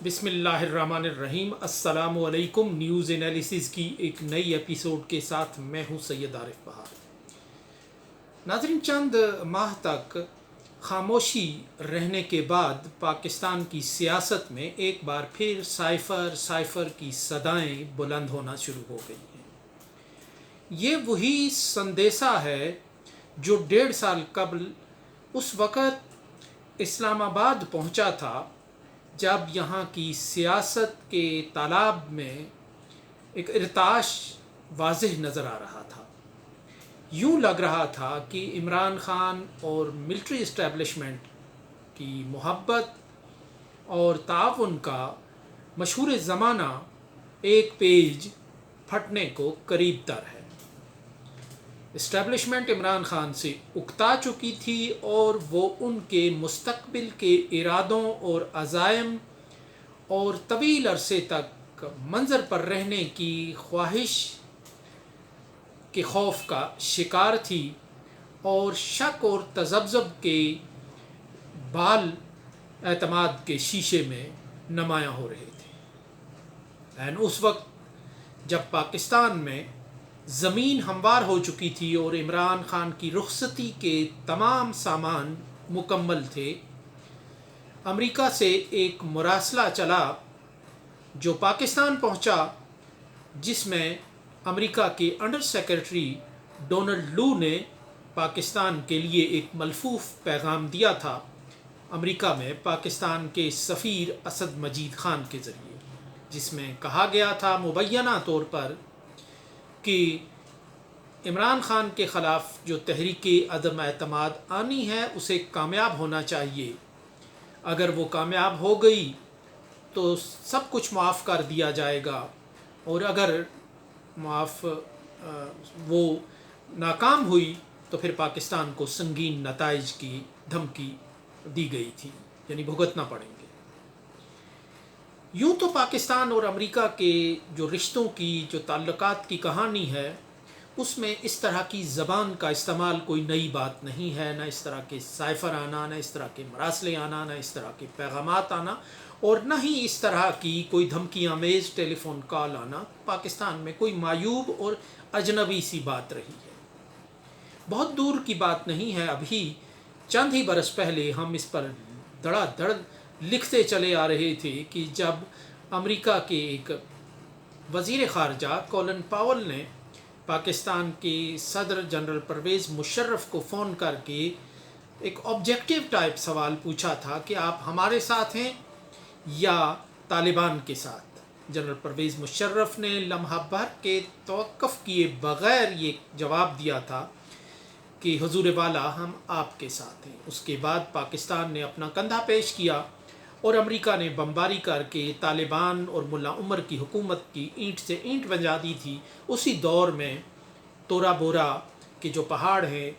بسم اللہ الرحمن الرحیم۔ السلام علیکم۔ نیوز انالیسز کی ایک نئی ایپیسوڈ کے ساتھ میں ہوں سید عارف بہار۔ ناظرین، چند ماہ تک خاموشی رہنے کے بعد پاکستان کی سیاست میں ایک بار پھر سائفر کی صدائیں بلند ہونا شروع ہو گئی ہیں۔ یہ وہی سندیسہ ہے جو 1.5 سال قبل اس وقت اسلام آباد پہنچا تھا جب یہاں کی سیاست کے تالاب میں ایک ارتعاش واضح نظر آ رہا تھا۔ یوں لگ رہا تھا کہ عمران خان اور ملٹری اسٹیبلشمنٹ کی محبت اور تعاون کا مشہور زمانہ ایک پیج پھٹنے کو قریب تر ہے۔ اسٹیبلشمنٹ عمران خان سے اکتا چکی تھی اور وہ ان کے مستقبل کے ارادوں اور عزائم اور طویل عرصے تک منظر پر رہنے کی خواہش کے خوف کا شکار تھی اور شک اور تذبذب کے بال اعتماد کے شیشے میں نمایاں ہو رہے تھے۔ اس وقت جب پاکستان میں زمین ہموار ہو چکی تھی اور عمران خان کی رخصتی کے تمام سامان مکمل تھے، امریکہ سے ایک مراسلہ چلا جو پاکستان پہنچا، جس میں امریکہ کے انڈر سیکرٹری ڈونلڈ لو نے پاکستان کے لیے ایک ملفوف پیغام دیا تھا، امریکہ میں پاکستان کے سفیر اسد مجید خان کے ذریعے، جس میں کہا گیا تھا مبینہ طور پر کہ عمران خان کے خلاف جو تحریک عدم اعتماد آنی ہے اسے کامیاب ہونا چاہیے۔ اگر وہ کامیاب ہو گئی تو سب کچھ معاف کر دیا جائے گا، اور اگر وہ ناکام ہوئی تو پھر پاکستان کو سنگین نتائج کی دھمکی دی گئی تھی، یعنی بھگتنا پڑیں گے۔ یوں تو پاکستان اور امریکہ کے جو رشتوں کی، جو تعلقات کی کہانی ہے، اس میں اس طرح کی زبان کا استعمال کوئی نئی بات نہیں ہے، نہ اس طرح کے سائفر آنا، نہ اس طرح کے مراسلے آنا، نہ اس طرح کے پیغامات آنا، اور نہ ہی اس طرح کی کوئی دھمکی آمیز ٹیلی فون کال آنا پاکستان میں کوئی معیوب اور اجنبی سی بات رہی ہے۔ بہت دور کی بات نہیں ہے، ابھی چند ہی برس پہلے ہم اس پر دڑا دڑ لکھتے چلے آ رہے تھے کہ جب امریکہ کے ایک وزیر خارجہ کولن پاول نے پاکستان کے صدر جنرل پرویز مشرف کو فون کر کے ایک آبجیکٹیو ٹائپ سوال پوچھا تھا کہ آپ ہمارے ساتھ ہیں یا طالبان کے ساتھ، جنرل پرویز مشرف نے لمحہ بھر کے توقف کیے بغیر یہ جواب دیا تھا کہ حضور والا ہم آپ کے ساتھ ہیں۔ اس کے بعد پاکستان نے اپنا کندھا پیش کیا اور امریکہ نے بمباری کر کے طالبان اور ملا عمر کی حکومت کی اینٹ سے اینٹ بجا دی تھی۔ اسی دور میں تورا بورا کے جو پہاڑ ہیں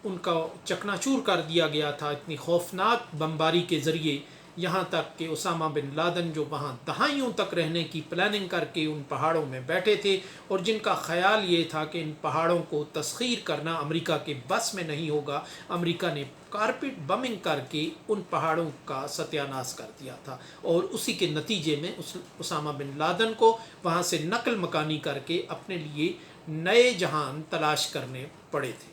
ان کا چکنا چور کر دیا گیا تھا اتنی خوفناک بمباری کے ذریعے، یہاں تک کہ اسامہ بن لادن جو وہاں دہائیوں تک رہنے کی پلاننگ کر کے ان پہاڑوں میں بیٹھے تھے اور جن کا خیال یہ تھا کہ ان پہاڑوں کو تسخیر کرنا امریکہ کے بس میں نہیں ہوگا، امریکہ نے کارپیٹ بمنگ کر کے ان پہاڑوں کا ستیہ ناش کر دیا تھا، اور اسی کے نتیجے میں اسامہ بن لادن کو وہاں سے نقل مکانی کر کے اپنے لیے نئے جہان تلاش کرنے پڑے تھے۔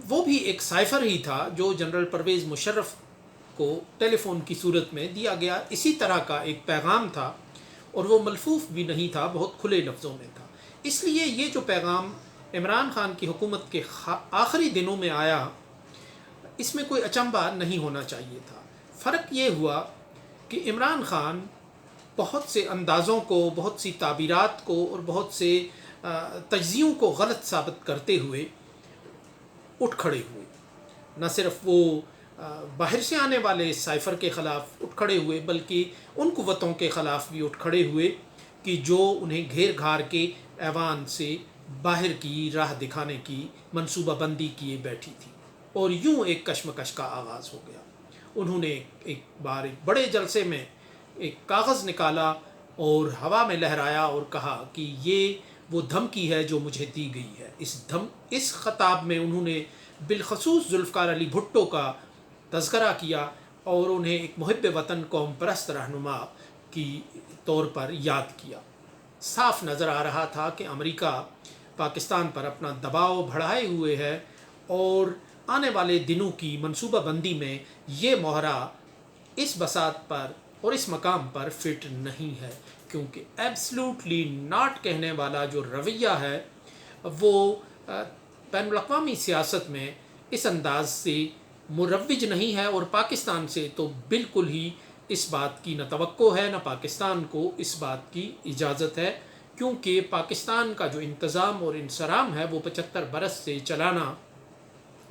وہ بھی ایک سائفر ہی تھا جو جنرل پرویز مشرف کو ٹیلی فون کی صورت میں دیا گیا، اسی طرح کا ایک پیغام تھا، اور وہ ملفوف بھی نہیں تھا، بہت کھلے لفظوں میں تھا۔ اس لیے یہ جو پیغام عمران خان کی حکومت کے آخری دنوں میں آیا، اس میں کوئی اچنبھا نہیں ہونا چاہیے تھا۔ فرق یہ ہوا کہ عمران خان بہت سے اندازوں کو، بہت سی تعبیرات کو اور بہت سے تجزیوں کو غلط ثابت کرتے ہوئے اٹھ کھڑے ہوئے۔ نہ صرف وہ باہر سے آنے والے سائفر کے خلاف اٹھ کھڑے ہوئے، بلکہ ان قوتوں کے خلاف بھی اٹھ کھڑے ہوئے کہ جو انہیں گھیر گھار کے ایوان سے باہر کی راہ دکھانے کی منصوبہ بندی کیے بیٹھی تھی، اور یوں ایک کشمکش کا آغاز ہو گیا۔ انہوں نے ایک بار ایک بڑے جلسے میں ایک کاغذ نکالا اور ہوا میں لہرایا اور کہا کہ یہ وہ دھمکی ہے جو مجھے دی گئی ہے۔ اس خطاب میں انہوں نے بالخصوص ذوالفقار علی بھٹو کا تذکرہ کیا اور انہیں ایک محب وطن قوم پرست رہنما کی طور پر یاد کیا۔ صاف نظر آ رہا تھا کہ امریکہ پاکستان پر اپنا دباؤ بڑھائے ہوئے ہے اور آنے والے دنوں کی منصوبہ بندی میں یہ مہرہ اس بساط پر اور اس مقام پر فٹ نہیں ہے، کیونکہ ایبسلوٹلی ناٹ کہنے والا جو رویہ ہے وہ بین الاقوامی سیاست میں اس انداز سے مروج نہیں ہے، اور پاکستان سے تو بالکل ہی اس بات کی نہ توقع ہے نہ پاکستان کو اس بات کی اجازت ہے، کیونکہ پاکستان کا جو انتظام اور انصرام ہے وہ 75 برس سے چلانا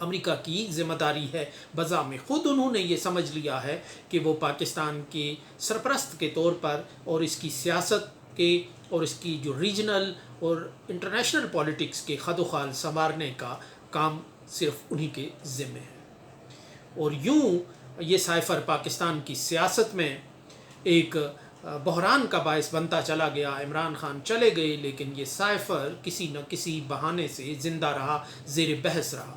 امریکہ کی ذمہ داری ہے۔ بذام خود انہوں نے یہ سمجھ لیا ہے کہ وہ پاکستان کے سرپرست کے طور پر اور اس کی سیاست کے اور اس کی جو ریجنل اور انٹرنیشنل پالیٹکس کے خد و خال سنوارنے کا کام صرف انہی کے ذمہ ہے۔ اور یوں یہ سائفر پاکستان کی سیاست میں ایک بحران کا باعث بنتا چلا گیا۔ عمران خان چلے گئے لیکن یہ سائفر کسی نہ کسی بہانے سے زندہ رہا، زیر بحث رہا۔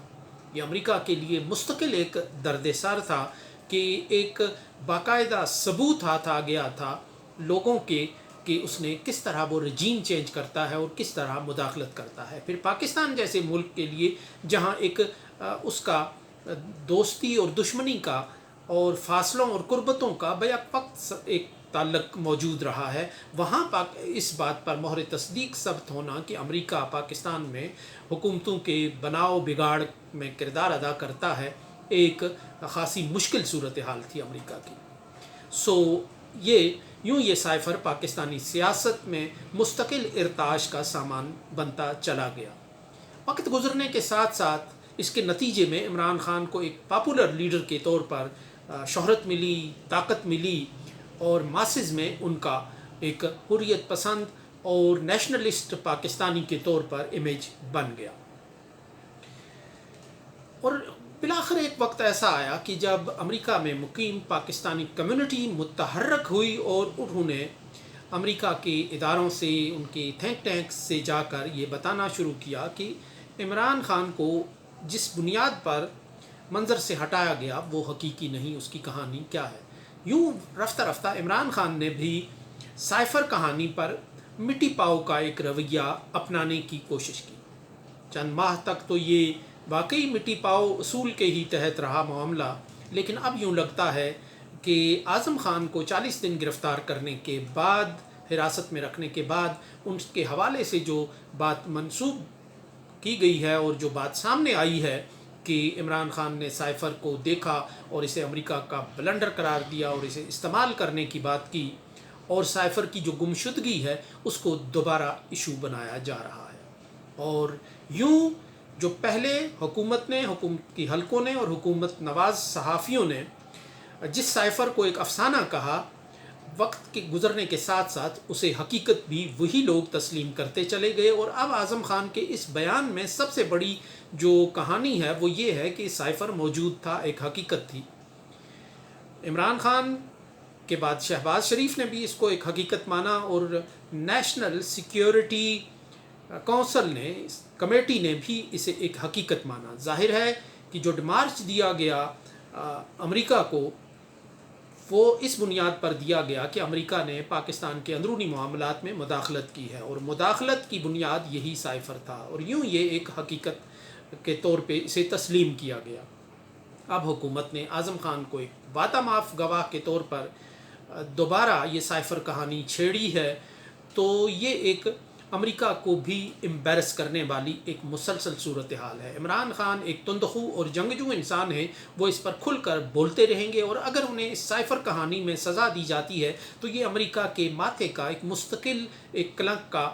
یہ امریکہ کے لیے مستقل ایک درد سر تھا کہ ایک باقاعدہ ثبوت ہاتھ آ گیا تھا لوگوں کے کہ اس نے کس طرح وہ رجیم چینج کرتا ہے اور کس طرح مداخلت کرتا ہے۔ پھر پاکستان جیسے ملک کے لیے جہاں ایک اس کا دوستی اور دشمنی کا اور فاصلوں اور قربتوں کا بیک وقت ایک تعلق موجود رہا ہے، وہاں اس بات پر مہر تصدیق ثبت ہونا کہ امریکہ پاکستان میں حکومتوں کے بناؤ بگاڑ میں کردار ادا کرتا ہے، ایک خاصی مشکل صورتحال تھی امریکہ کی۔ یوں یہ سائفر پاکستانی سیاست میں مستقل ارتعاش کا سامان بنتا چلا گیا۔ وقت گزرنے کے ساتھ ساتھ اس کے نتیجے میں عمران خان کو ایک پاپولر لیڈر کے طور پر شہرت ملی، طاقت ملی، اور ماسز میں ان کا ایک حریت پسند اور نیشنلسٹ پاکستانی کے طور پر امیج بن گیا۔ اور بالآخر ایک وقت ایسا آیا کہ جب امریکہ میں مقیم پاکستانی کمیونٹی متحرک ہوئی اور انہوں نے امریکہ کے اداروں سے، ان کے تھنک ٹینکس سے جا کر یہ بتانا شروع کیا کہ عمران خان کو جس بنیاد پر منظر سے ہٹایا گیا وہ حقیقی نہیں، اس کی کہانی کیا ہے۔ یوں رفتہ رفتہ عمران خان نے بھی سائفر کہانی پر مٹی پاؤ کا ایک رویہ اپنانے کی کوشش کی۔ چند ماہ تک تو یہ واقعی مٹی پاؤ اصول کے ہی تحت رہا معاملہ، لیکن اب یوں لگتا ہے کہ اعظم خان کو 40 دن گرفتار کرنے کے بعد، حراست میں رکھنے کے بعد، ان کے حوالے سے جو بات منسوب کی گئی ہے اور جو بات سامنے آئی ہے کہ عمران خان نے سائفر کو دیکھا اور اسے امریکہ کا بلنڈر قرار دیا اور اسے استعمال کرنے کی بات کی، اور سائفر کی جو گمشدگی ہے اس کو دوبارہ ایشو بنایا جا رہا ہے۔ اور یوں جو پہلے حکومت کی حلقوں نے اور حکومت نواز صحافیوں نے جس سائفر کو ایک افسانہ کہا، وقت کے گزرنے کے ساتھ ساتھ اسے حقیقت بھی وہی لوگ تسلیم کرتے چلے گئے، اور اب اعظم خان کے اس بیان میں سب سے بڑی جو کہانی ہے وہ یہ ہے کہ سائفر موجود تھا، ایک حقیقت تھی۔ عمران خان کے بعد شہباز شریف نے بھی اس کو ایک حقیقت مانا، اور نیشنل سیکیورٹی کونسل نے، کمیٹی نے بھی اسے ایک حقیقت مانا۔ ظاہر ہے کہ جو ڈیمارچ دیا گیا امریکہ کو، وہ اس بنیاد پر دیا گیا کہ امریکہ نے پاکستان کے اندرونی معاملات میں مداخلت کی ہے، اور مداخلت کی بنیاد یہی سائفر تھا، اور یوں یہ ایک حقیقت کے طور پہ اسے تسلیم کیا گیا۔ اب حکومت نے اعظم خان کو ایک وعدہ معاف گواہ کے طور پر دوبارہ یہ سائفر کہانی چھیڑی ہے، تو یہ ایک امریکہ کو بھی امبیرس کرنے والی ایک مسلسل صورتحال ہے۔ عمران خان ایک تندخو اور جنگجو انسان ہیں، وہ اس پر کھل کر بولتے رہیں گے، اور اگر انہیں اس سائفر کہانی میں سزا دی جاتی ہے تو یہ امریکہ کے ماتھے کا ایک مستقل ایک کلنک کا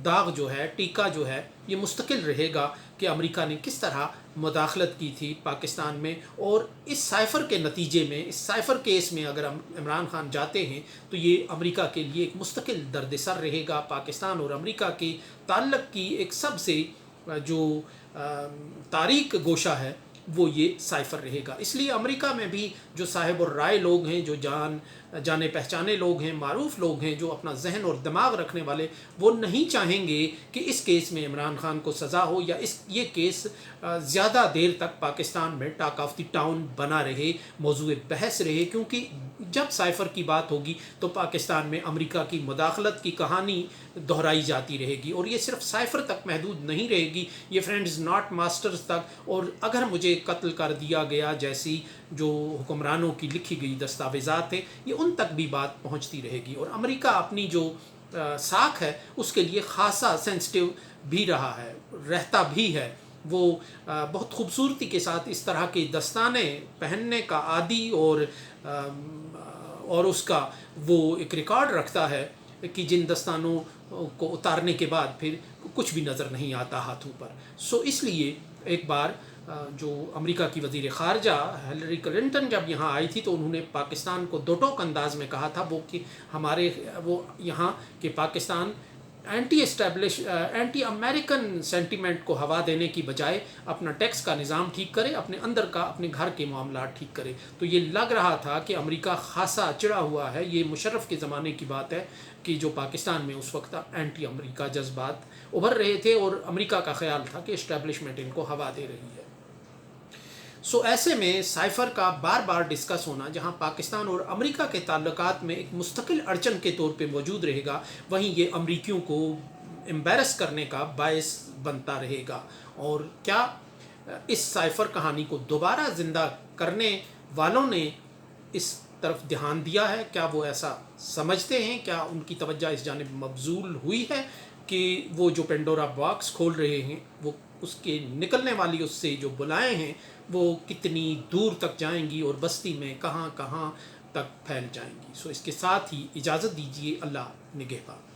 داغ جو ہے، ٹیکہ جو ہے، یہ مستقل رہے گا کہ امریکہ نے کس طرح مداخلت کی تھی پاکستان میں، اور اس سائفر کے نتیجے میں، اس سائفر کیس میں اگر عمران خان جاتے ہیں تو یہ امریکہ کے لیے ایک مستقل درد سر رہے گا۔ پاکستان اور امریکہ کے تعلق کی ایک سب سے جو تاریک گوشہ ہے وہ یہ سائفر رہے گا. اس لیے امریکہ میں بھی جو صاحب الرائے لوگ ہیں، جو جانے پہچانے لوگ ہیں، معروف لوگ ہیں، جو اپنا ذہن اور دماغ رکھنے والے، وہ نہیں چاہیں گے کہ اس کیس میں عمران خان کو سزا ہو، یا یہ کیس زیادہ دیر تک پاکستان میں ٹاک آف دی ٹاؤن بنا رہے، موضوع بحث رہے. کیونکہ جب سائفر کی بات ہوگی تو پاکستان میں امریکہ کی مداخلت کی کہانی دہرائی جاتی رہے گی، اور یہ صرف سائفر تک محدود نہیں رہے گی، یہ فرینڈز ناٹ ماسٹرز تک، اور اگر مجھے قتل کر دیا گیا جیسی جو حکمرانوں کی لکھی گئی دستاویزات ہیں، یہ ان تک بھی بات پہنچتی رہے گی. اور امریکہ اپنی جو ساکھ ہے اس کے لیے خاصا سینسٹیو بھی رہا ہے، رہتا بھی ہے. وہ بہت خوبصورتی کے ساتھ اس طرح کے دستانے پہننے کا عادی اور اس کا وہ ایک ریکارڈ رکھتا ہے کہ جن دستانوں کو اتارنے کے بعد پھر کچھ بھی نظر نہیں آتا ہاتھوں پر. اس لیے ایک بار جو امریکہ کی وزیر خارجہ ہلری کلنٹن جب یہاں آئی تھی تو انہوں نے پاکستان کو دو ٹوک انداز میں کہا تھا، وہ کہ وہ یہاں کہ پاکستان اینٹی امریکن سینٹیمنٹ کو ہوا دینے کی بجائے اپنا ٹیکس کا نظام ٹھیک کرے، اپنے اندر کا اپنے گھر کے معاملات ٹھیک کرے. تو یہ لگ رہا تھا کہ امریکہ خاصا چڑا ہوا ہے. یہ مشرف کے زمانے کی بات ہے کہ جو پاکستان میں اس وقت اینٹی امریکہ جذبات ابھر رہے تھے، اور امریکہ کا خیال تھا کہ اسٹیبلشمنٹ ان کو ہوا دے رہی ہے. ایسے میں سائفر کا بار بار ڈسکس ہونا جہاں پاکستان اور امریکہ کے تعلقات میں ایک مستقل اڑچن کے طور پہ موجود رہے گا، وہیں یہ امریکیوں کو امبیرس کرنے کا باعث بنتا رہے گا. اور کیا اس سائفر کہانی کو دوبارہ زندہ کرنے والوں نے اس طرف دھیان دیا ہے؟ کیا وہ ایسا سمجھتے ہیں؟ کیا ان کی توجہ اس جانب مبذول ہوئی ہے کہ وہ جو پینڈورا باکس کھول رہے ہیں، وہ اس کے نکلنے والی اس سے جو بلائیں ہیں وہ کتنی دور تک جائیں گی اور بستی میں کہاں کہاں تک پھیل جائیں گی؟ اس کے ساتھ ہی اجازت دیجیے. اللہ نگہبان.